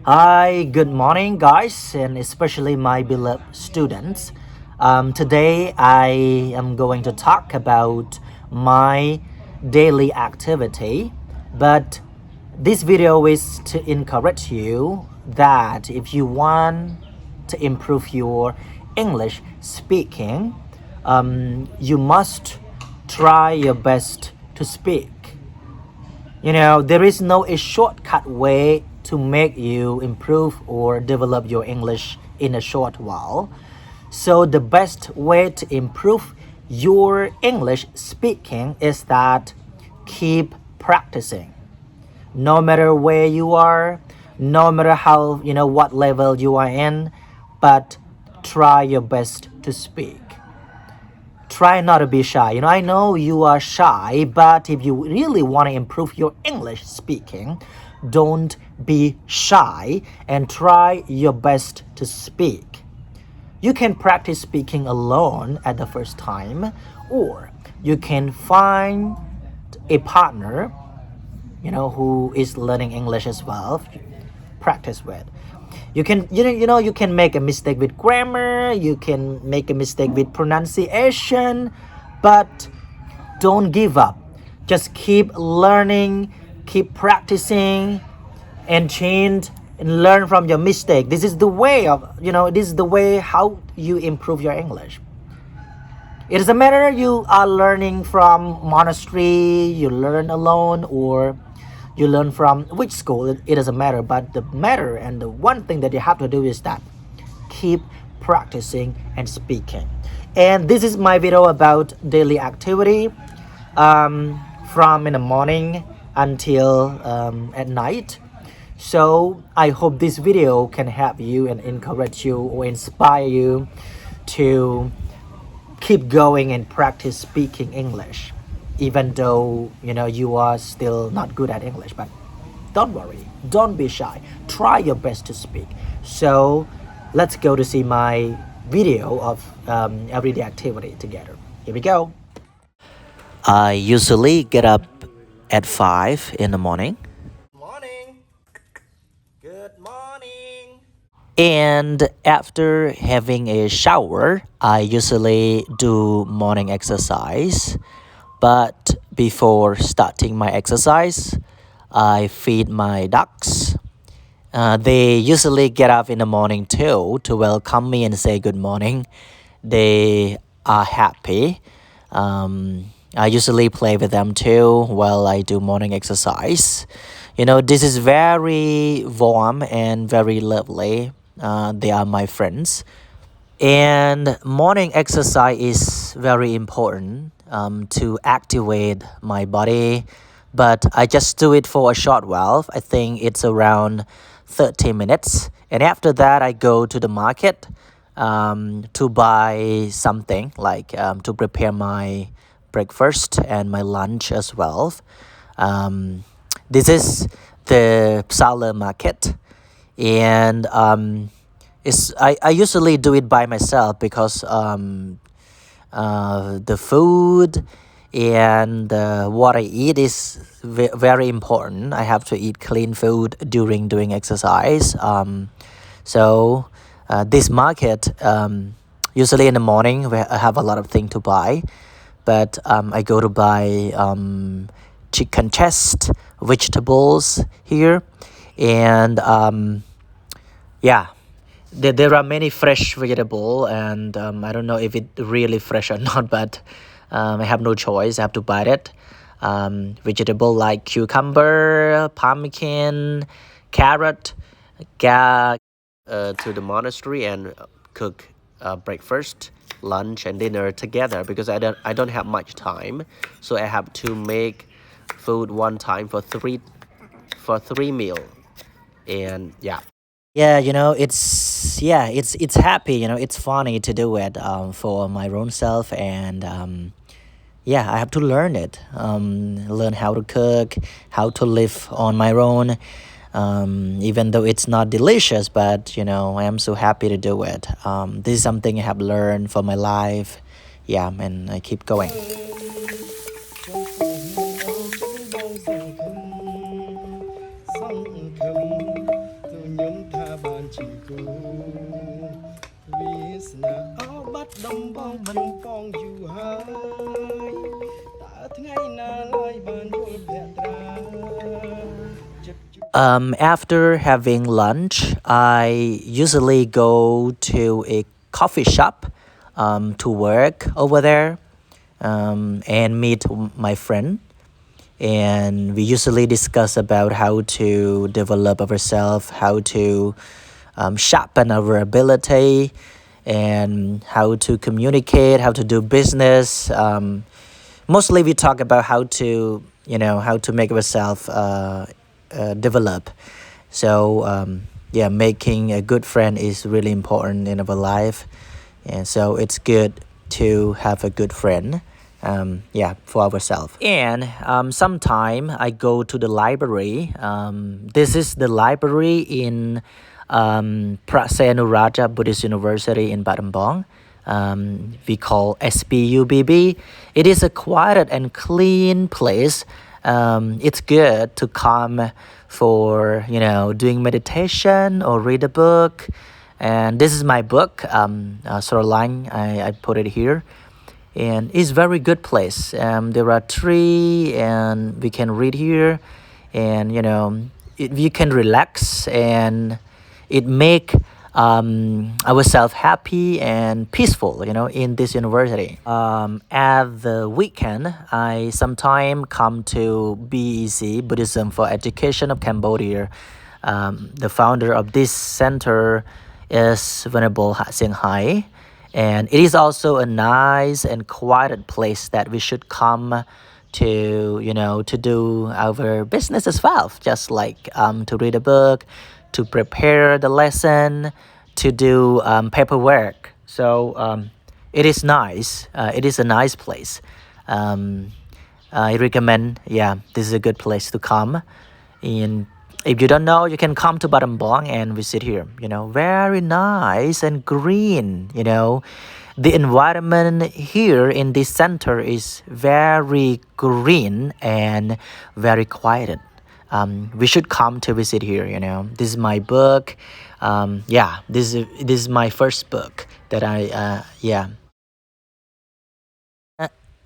Hi, good morning, guys, and especially my beloved students. Today, I am going to talk about my daily activity, but this video is to encourage you that if you want to improve your English speaking, you must try your best to speak. There is no a shortcut way to make you improve or develop your English in a short while. So the best way to improve your English speaking is that keep practicing. No matter where you are, no matter how, what level you are in, but try your best to speak. Try not to be shy. I know you are shy, but if you really want to improve your English speaking, don't be shy and try your best to speak. You can practice speaking alone at the first time, or you can find a partner, who is learning English as well, practice with. You can make a mistake with grammar, you can make a mistake with pronunciation, but don't give up. Just keep learning, keep practicing, and change and learn from your mistake. This is the way how you improve your English. It doesn't matter you are learning from monastery, you learn alone, or you learn from which school. It doesn't matter, but the matter and the one thing that you have to do is that keep practicing and speaking. And this is my video about daily activity, from in the morning until at night. So I hope this video can help you and encourage you or inspire you to keep going and practice speaking English, even though you are still not good at English. But don't worry, don't be shy, try your best to speak. So let's go to see my video of everyday activity together. Here we go. I usually get up at 5 in the morning. Morning. Good morning. And after having a shower, I usually do morning exercise. But before starting my exercise, I feed my ducks. They usually get up in the morning too to welcome me and say good morning. They are happy. I usually play with them too while I do morning exercise. This is very warm and very lovely. They are my friends. And morning exercise is very important to activate my body. But I just do it for a short while. I think it's around 30 minutes. And after that, I go to the market to buy something, like to prepare my breakfast and my lunch as well. This is the Salah market. And I usually do it by myself because the food and what I eat is very important. I have to eat clean food during doing exercise. So this market, usually in the morning, I have a lot of things to buy. But I go to buy chicken chest, vegetables here. And there are many fresh vegetable, and I don't know if it really fresh or not, but I have no choice. I have to buy it. Vegetable like cucumber, pumpkin, carrot, to the monastery and cook breakfast, lunch, and dinner together because I don't have much time, so I have to make food one time for three meal. And it's happy, it's funny to do it for my own self. And I have to learn it, learn how to cook, how to live on my own, even though it's not delicious, but I am so happy to do it. This is something I have learned for my life. And I keep going. ជីគូវាសនាអោបាត់ដំបងខ្ញុំផងយូរហើយតើថ្ងៃណាឡើយបានយល់ភក្ត្រាចិត្ត After having lunch, I usually go to a coffee shop to work over there and meet my friend. And we usually discuss about how to develop ourselves, how to sharpen our ability, and how to communicate, how to do business. Mostly we talk about how to, how to make ourselves develop. So yeah, making a good friend is really important in our life, and so it's good to have a good friend. Yeah, for ourselves. And sometime I go to the library. This is the library in Prasenuraja Buddhist University in Battambang. We call SBUBB. It is a quiet and clean place. It's good to come for doing meditation or read a book. And this is my book, Sorlang. I put it here. And it's very good place. There are trees and we can read here, and you can relax, and it make ourselves happy and peaceful in this university. At the weekend, I sometimes come to BEC, Buddhism for Education of Cambodia. The founder of this center is Venerable Ha Seng Hai. And it is also a nice and quiet place that we should come to, to do our business as well. Just like to read a book, to prepare the lesson, to do paperwork. So it is nice. It is a nice place. I recommend, this is a good place to come. And if you don't know, you can come to Battambang and visit here. Very nice and green. The environment here in this center is very green and very quiet. We should come to visit here. This is my book. This is my first book that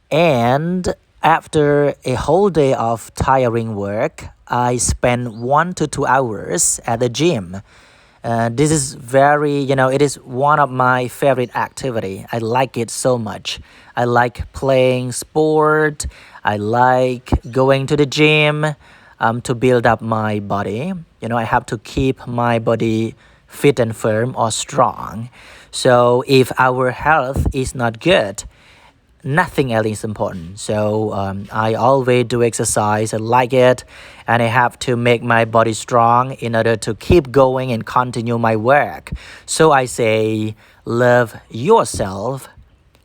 And after a whole day of tiring work, I spend 1 to 2 hours at the gym. This is it is one of my favorite activity. I like it so much. I like playing sport. I like going to the gym to build up my body. I have to keep my body fit and firm or strong. So if our health is not good, nothing else is important. So I always do exercise. I like it, and I have to make my body strong in order to keep going and continue my work. So I say, love yourself,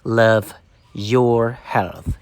love your health.